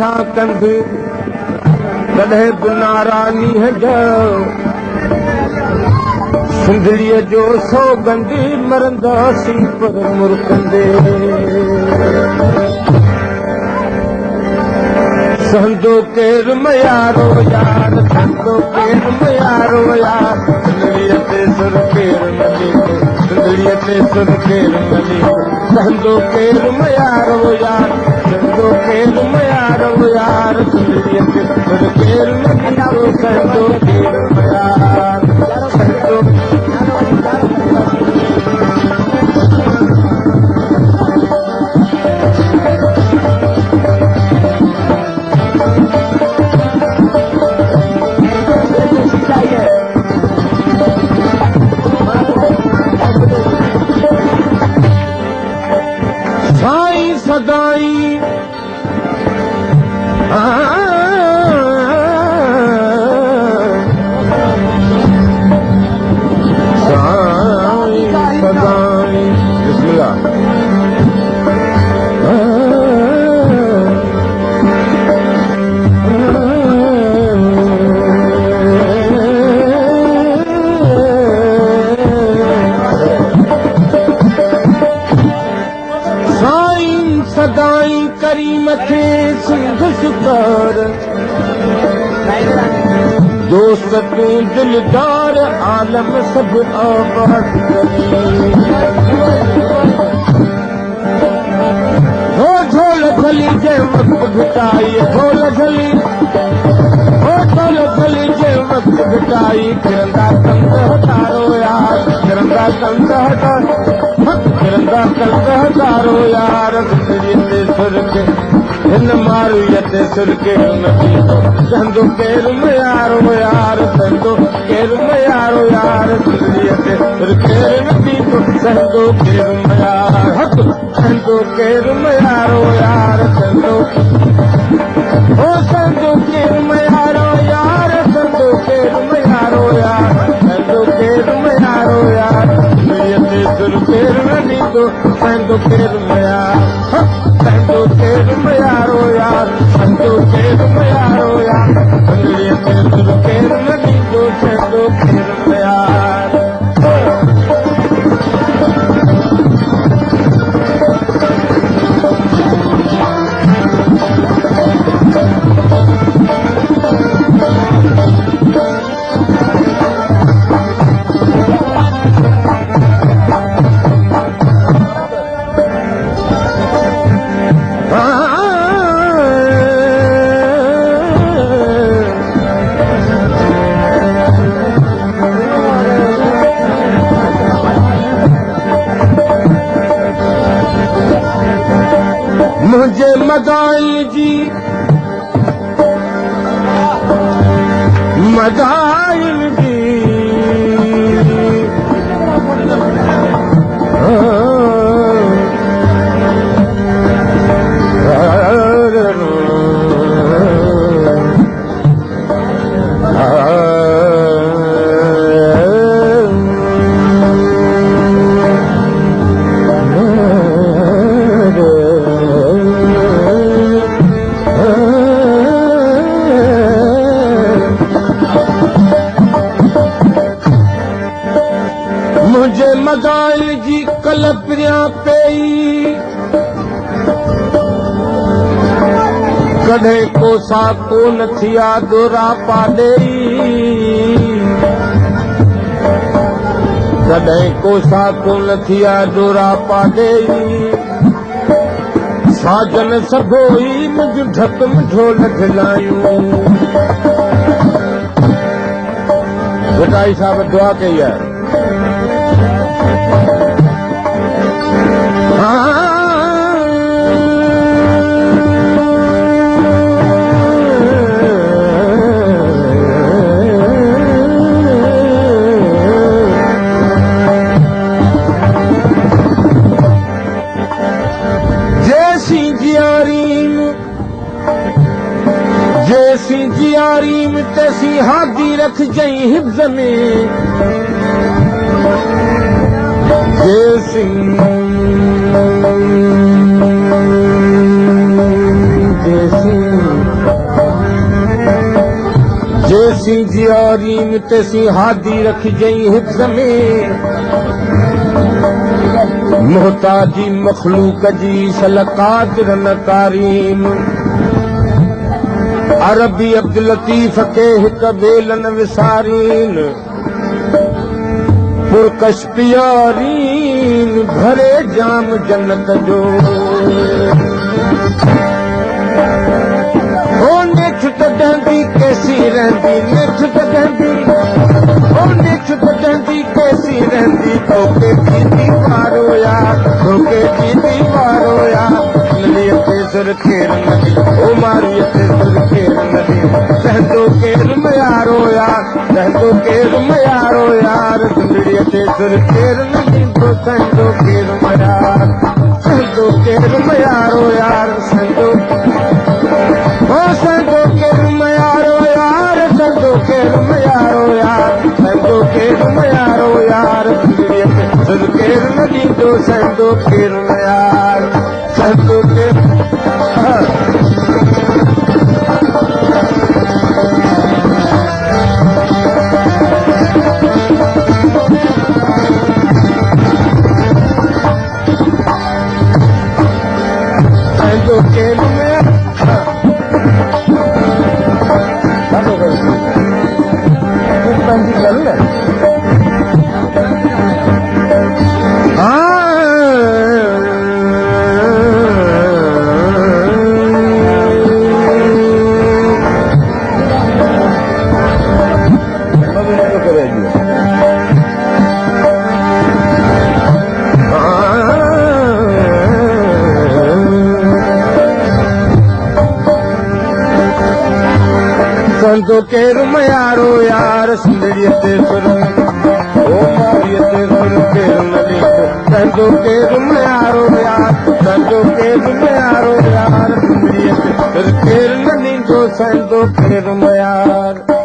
कंद कॾहिं बि नारानी सिंधड़ीअ जो सौगंदी मरंदासीं पर मुर्कंदे संदो केरु मयारो यार संदो केरु मयारो यार सिंधड़ीअ ते सुर केरु मली सिंधड़ीअ ते सुर केरु मली संदो केरु मयारो यार संदो केरु मयारो यार सिंधड़ीअ ते सुर केरु मली संदो केरु मयार संदो सदाई सदाई बिस्मिल्लाह सदाई करीम खे सिंध शुकर दोस्त तूं दिलदार आलम सभु आबाद करी हो झोल झली जे वक़्तु घटाई झोल झली हो झोल झली जे वक़्तु घटाई किरंदा कंद हटारो यार किरंदा कंद हटारो किरंदा कंद हटारो यार सुर के हिन मारूअ ते सुर केरु नदी संदो केरु मयारो यार संदो केरु मयारो यार सिंधड़ीअ ते सुर केरु नदी संदो केरु मयार हक संदो केरु मयारो यार संदो ओ संदो केरु मयारो यार संदो केरु मयारो यार संदो केरु मयारो यार सिंधड़ीअ ते सुर केरु नदी संदो केरु मयार संदो केरु मयारो यार संदो केरु मयारो यार सिंधड़ीअ ते सुर केरु नदी संदो केरु मयार मुझे मदाइल जी मुझे मदाइल जी कलपिया पेई कॾहिं को साको न थिया दोरा पाॾेई कॾहिं को साको न थिया दोरा पाॾेई साजन सभोई मुंहिंजूं ढक में ढोल खिलायूं घटाई साहब दुआ कई आहे जैसी जियारीम तैसी हादी रख जई हिफ्ज़ में जैसी जैसी जैसी जियारीन तैसी हादी रख जई हिफ्ज़ में मोहताजी मखलूक जी सलकात न तारीम अरबी अब्दुल लतीफ के हिक बेलन विसारीन पुरकश पियारीन भरे जाम जन्नत जो हो नेठ तॾहिं कैसी रहंदी नेठ तॾहिं नेठ तॾहिं कैसी रहंदी तोखे ॾींदी वारो यार तोखे ॾींदी वारो यार नलीअ ते सुर केर नदी ओ मारीअ ते सुर केर नदी सहंदो केर मयारो यार सहंदो केर मयारो यार सुंदड़ीअ ते सुर केर नदी तो सहंदो केर मयार सहंदो केर मयारो यार सहंदो सहंदो केर मयारो यार सहंदो केर मयारो यार सहंदो केर मयारो यार सुंदड़ीअ ते सुर केर नदी तो सहंदो केर मयार सहंदो केर सहंदो केर मयार सहंदो केर मयारो यार सुंदड़ीअ ते सुर ओ मारीअ ते सुर केर नदी सहंदो केर मयारो यार सहंदो केर मयारो यार सुंदड़ीअ ते सुर केर नदी सहंदो केर मयार